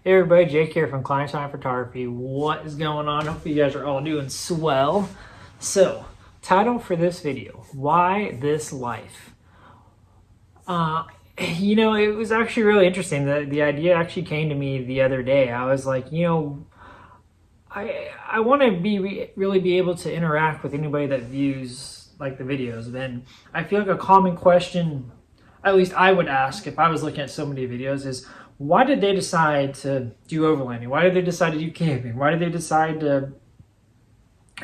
Hey everybody, Jake here from Clinetimephotography. What is going on? Hope you guys are all doing swell. So, title for this video, Why This Life? It was actually really interesting. The idea actually came to me the other day. I was like, I want to really be able to interact with anybody that views like the videos. Then I feel like a common question, at least I would ask if I was looking at so many videos, is why did they decide to do overlanding? Why did they decide to do camping? Why did they decide to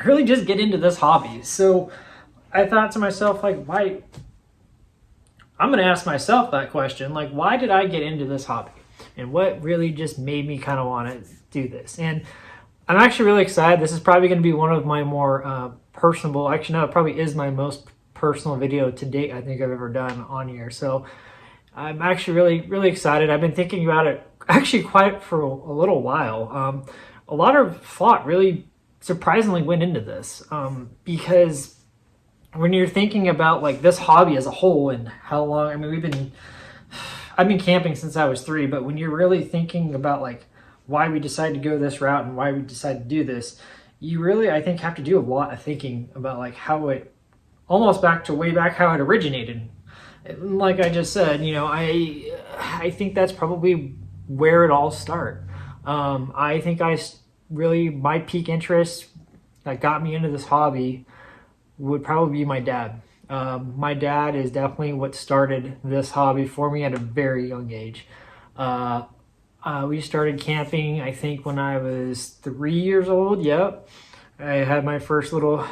really just get into this hobby? So I thought to myself, like, why? I'm going to ask myself that question, like, why did I get into this hobby? And what really just made me kind of want to do this? And I'm actually really excited. This is probably going to be one of my more personable, actually no, it probably is my most personal video to date I think I've ever done on here. So I'm actually really excited. I've been thinking about it actually quite for a little while. A lot of thought really surprisingly went into this because when you're thinking about like this hobby as a whole and how long, I mean, I've been camping since I was 3, but when you're really thinking about like why we decided to go this route and why we decided to do this, you really, I think, have to do a lot of thinking about like how it, almost way back how it originated. Like I just said, I think that's probably where it all started. I think my peak interest that got me into this hobby would probably be my dad. My dad is definitely what started this hobby for me at a very young age. We started camping, I think, when I was 3 years old. Yep. I had my first little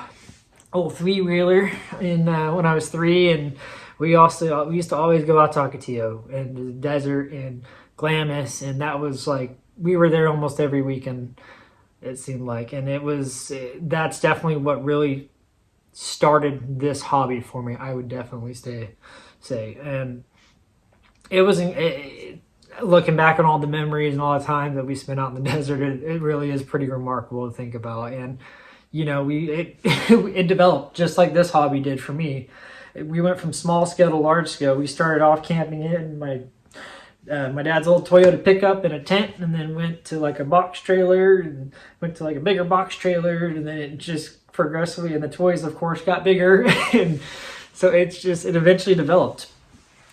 3-wheeler when I was 3, and we used to always go out to Ocotillo and the desert and Glamis, and that was like, we were there almost every weekend, it seemed like. And that's definitely what really started this hobby for me, I would definitely say. And it wasn't, looking back on all the memories and all the time that we spent out in the desert, it really is pretty remarkable to think about. And it developed just like this hobby did for me. We went from small scale to large scale. We started off camping in my dad's old Toyota pickup in a tent, and then went to like a box trailer, and went to like a bigger box trailer, and then it just progressively, and the toys of course got bigger, and so it eventually developed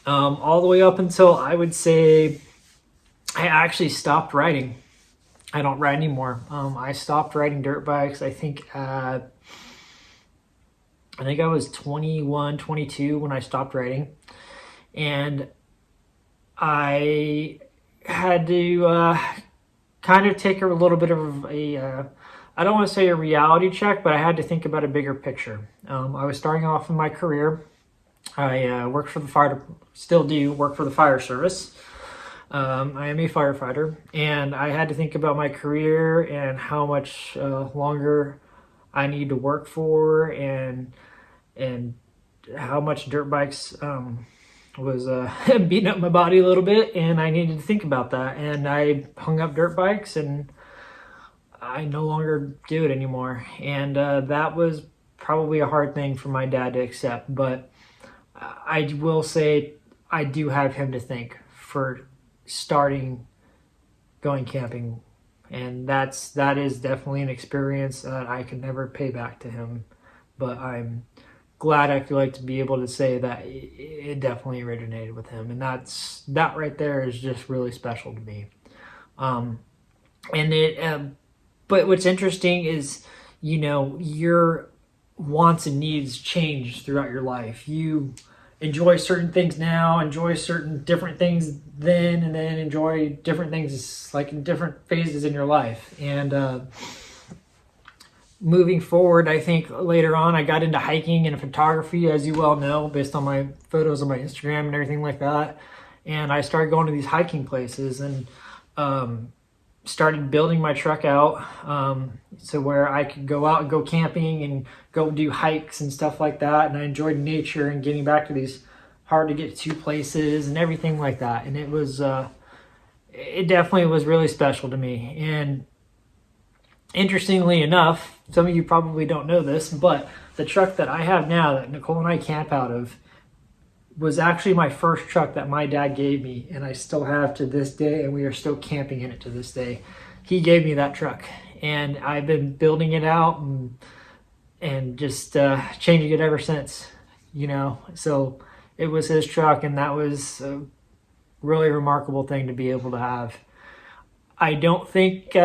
all the way up until I would say I actually stopped riding. I don't ride anymore. I stopped riding dirt bikes, I think I was 21, 22 when I stopped riding. And I had to kind of take a little bit of I don't want to say a reality check, but I had to think about a bigger picture. I was starting off in my career. I worked for the fire, still do work for the fire service. I am a firefighter, and I had to think about my career and how much longer I need to work for, and how much dirt bikes was beating up my body a little bit, and I needed to think about that. And I hung up dirt bikes, and I no longer do it anymore. And that was probably a hard thing for my dad to accept, but I will say I do have him to thank for starting going camping, and that is definitely an experience that I can never pay back to him, but I'm glad, I feel like, to be able to say that it definitely originated with him, and that right there is just really special to me. But what's interesting is, your wants and needs change throughout your life. You enjoy certain things now, enjoy certain different things then, and then enjoy different things like in different phases in your life. And moving forward, I think later on I got into hiking and photography, as you well know, based on my photos on my Instagram and everything like that. And I started going to these hiking places, and started building my truck out so where I could go out and go camping and go do hikes and stuff like that. And I enjoyed nature and getting back to these hard to get to places and everything like that. And it definitely was really special to me. And interestingly enough, some of you probably don't know this, but the truck that I have now that Nicole and I camp out of was actually my first truck that my dad gave me, and I still have to this day, and we are still camping in it to this day. He gave me that truck, and I've been building it out and just changing it ever since, you know. So it was his truck, and that was a really remarkable thing to be able to have. I don't think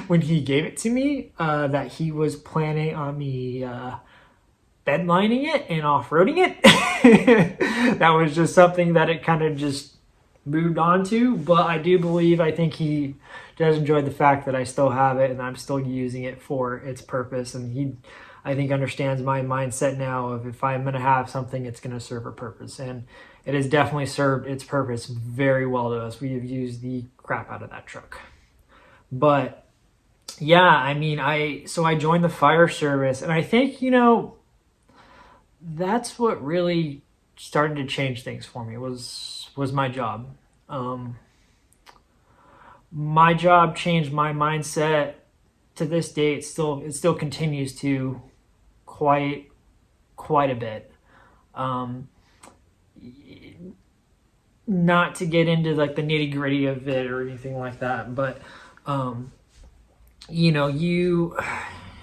when he gave it to me that he was planning on me bedlining it and off-roading it. That was just something that it kind of just moved on to. But I do believe, I think he does enjoy the fact that I still have it and I'm still using it for its purpose. And he, I think, understands my mindset now of if I'm going to have something, it's going to serve a purpose. And it has definitely served its purpose very well to us. We have used the crap out of that truck. But yeah, I mean, I joined the fire service, and I think, you know, that's what really started to change things for me was my job. My job changed my mindset. To this day, it still continues to quite a bit. Not to get into like the nitty gritty of it or anything like that, but you know,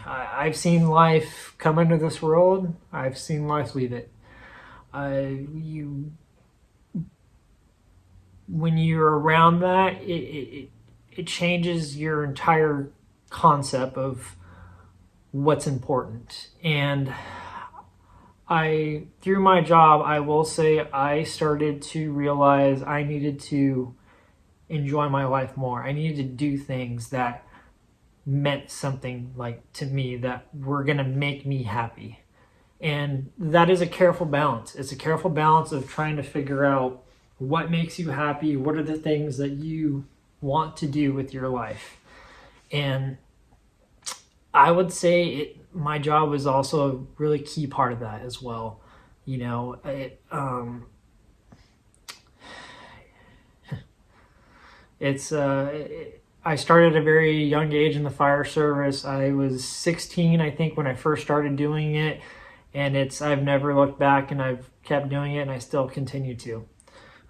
I've seen life come into this world. I've seen life leave it. When you're around that, it changes your entire concept of what's important. And through my job, I will say I started to realize I needed to enjoy my life more. I needed to do things that meant something, like, to me, that were going to make me happy. And that is a careful balance. It's a careful balance of trying to figure out what makes you happy, what are the things that you want to do with your life. And I would say my job was also a really key part of that as well. You know, I started at a very young age in the fire service. I was 16, I think, when I first started doing it, and I've never looked back, and I've kept doing it, and I still continue to.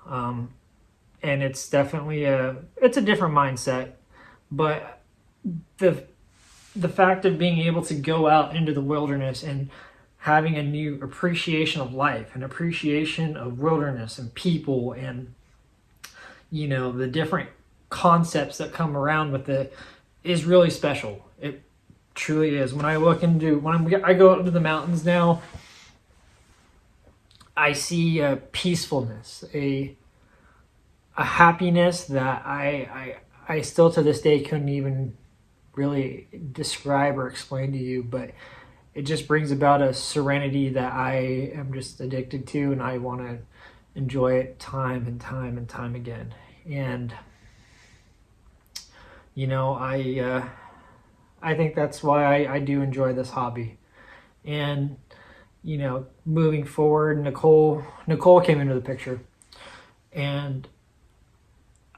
And it's definitely it's a different mindset, but the fact of being able to go out into the wilderness and having a new appreciation of life, an appreciation of wilderness and people, and, you know, the different concepts that come around with it is really special. It truly is. When I go out into the mountains now, I see a peacefulness, a happiness that I still to this day couldn't even really describe or explain to you, but it just brings about a serenity that I am just addicted to, and I want to enjoy it time and time and time again. And, you know, I think that's why I do enjoy this hobby. And, you know, moving forward, Nicole came into the picture, and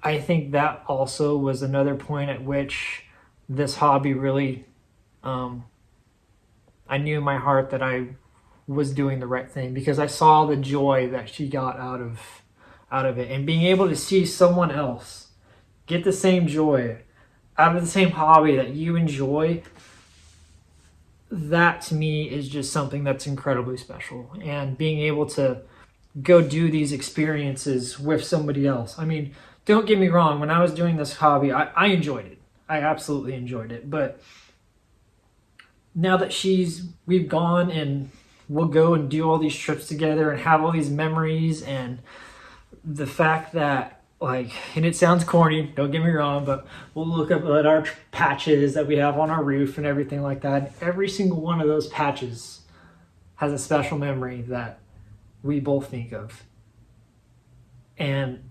I think that also was another point at which this hobby really, I knew in my heart that I was doing the right thing, because I saw the joy that she got out of it, and being able to see someone else get the same joy out of the same hobby that you enjoy, that to me is just something that's incredibly special. And being able to go do these experiences with somebody else. I mean, don't get me wrong, when I was doing this hobby, I enjoyed it. I absolutely enjoyed it. But now that we've gone and we'll go and do all these trips together and have all these memories, and the fact that, like, and it sounds corny, don't get me wrong, but we'll look up at our patches that we have on our roof and everything like that. Every single one of those patches has a special memory that we both think of. And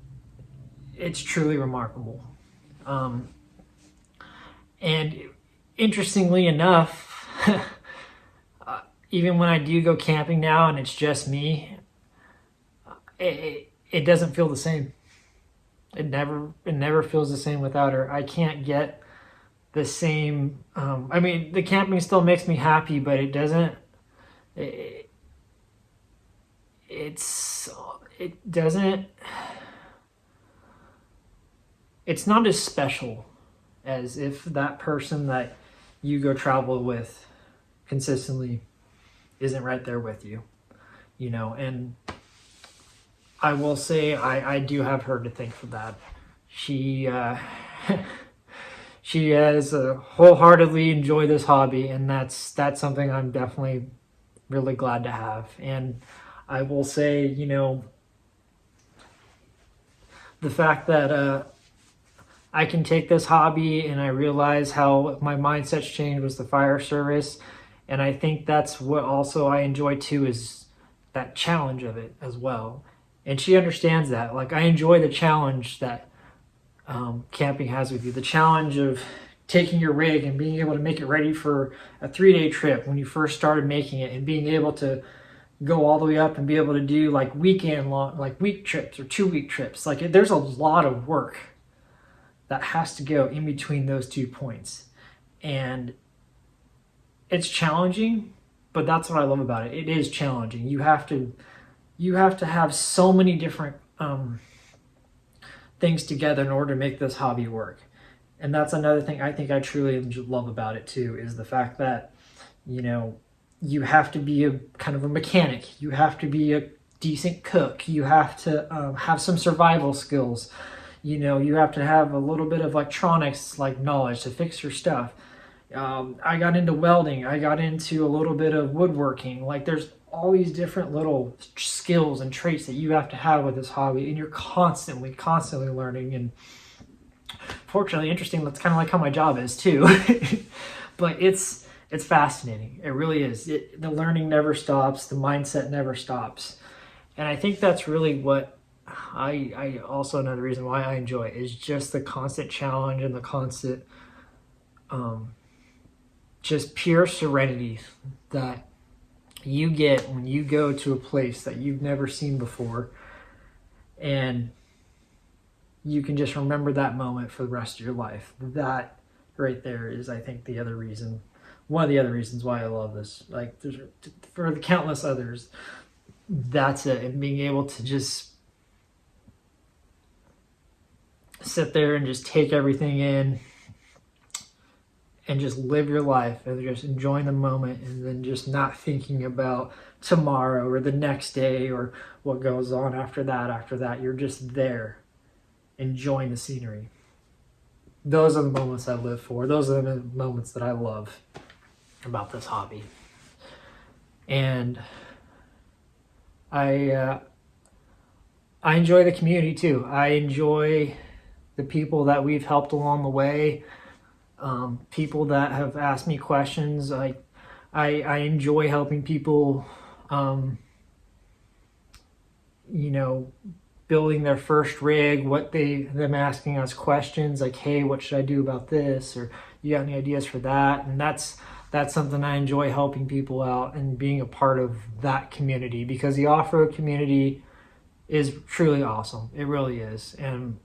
it's truly remarkable. And interestingly enough, even when I do go camping now and it's just me, it doesn't feel the same. It never feels the same without her. I can't get the same. I mean, the camping still makes me happy, but it doesn't. It it doesn't, it's not as special as if that person that you go travel with consistently isn't right there with you, you know. And I will say I do have her to thank for that. She she has wholeheartedly enjoyed this hobby, and that's something I'm definitely really glad to have. And I will say, you know, the fact that I can take this hobby and I realize how my mindset's changed with the fire service. And I think that's what also I enjoy too, is that challenge of it as well. And she understands that. Like, I enjoy the challenge that camping has with you. The challenge of taking your rig and being able to make it ready for a 3-day trip when you first started making it, and being able to go all the way up and be able to do like weekend long, like week trips or 2-week trips. Like, there's a lot of work that has to go in between those 2 points. And it's challenging, but that's what I love about it. It is challenging. You have to have so many different things together in order to make this hobby work. And that's another thing I think I truly love about it too, is the fact that, you know, you have to be a kind of a mechanic. You have to be a decent cook. You have to have some survival skills. You know, you have to have a little bit of electronics like knowledge to fix your stuff. I got into welding. I got into a little bit of woodworking. Like, there's all these different little skills and traits that you have to have with this hobby, and you're constantly learning. And fortunately, interesting, that's kind of like how my job is too. But it's fascinating. It really is. The learning never stops. The mindset never stops. And I think that's really what I also, another reason why I enjoy it, is just the constant challenge and the constant just pure serenity that you get when you go to a place that you've never seen before, and you can just remember that moment for the rest of your life. That right there is, I think, one of the other reasons why I love this. Like, there's, for the countless others, that's it. And being able to just sit there and just take everything in and just live your life and just enjoying the moment, and then just not thinking about tomorrow or the next day or what goes on after that. You're just there enjoying the scenery. Those are the moments I live for. Those are the moments that I love about this hobby. And I enjoy the community too. I enjoy the people that we've helped along the way. People that have asked me questions. I enjoy helping people, you know, building their first rig, them asking us questions like, hey, what should I do about this? Or you got any ideas for that? And that's something I enjoy, helping people out and being a part of that community, because the off-road community is truly awesome. It really is. And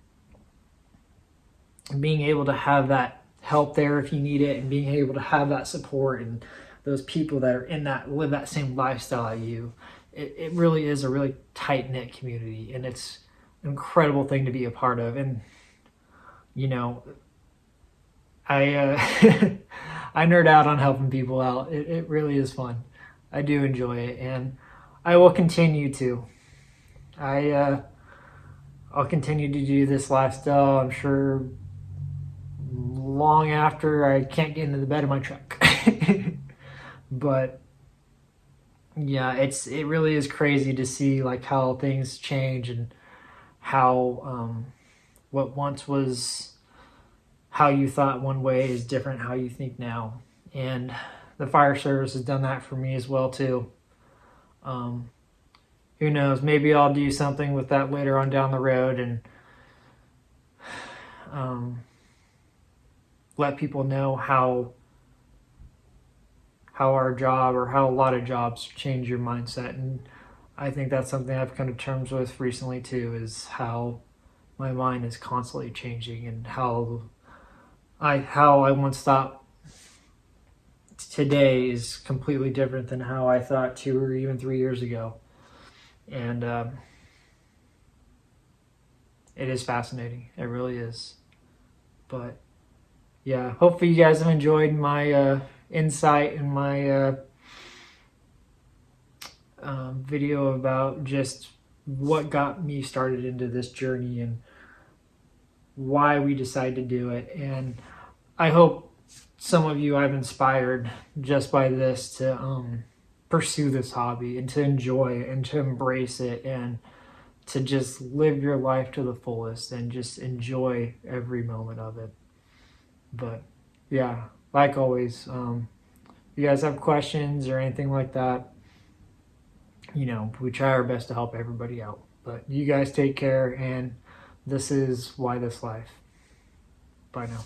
being able to have that help there if you need it, and being able to have that support and those people that are live that same lifestyle as you, it really is a really tight-knit community, and it's an incredible thing to be a part of. And you know, I I nerd out on helping people out. It really is fun. I do enjoy it, and I will continue to. I'll continue to do this lifestyle, I'm sure, long after I can't get into the bed of my truck. But yeah, it really is crazy to see like how things change, and how what once was how you thought one way is different how you think now. And the fire service has done that for me as well too. Who knows, maybe I'll do something with that later on down the road, and let people know how our job, or how a lot of jobs, change your mindset. And I think that's something I've come to terms with recently too, is how my mind is constantly changing, and how I once thought today is completely different than how I thought 2 or even 3 years ago. And it is fascinating. It really is. But yeah, hopefully you guys have enjoyed my insight and my video about just what got me started into this journey and why we decided to do it. And I hope some of you I've inspired just by this to pursue this hobby and to enjoy it and to embrace it and to just live your life to the fullest and just enjoy every moment of it. But yeah, like always, if you guys have questions or anything like that, you know, we try our best to help everybody out. But you guys take care, and this is Why This Life. Bye now.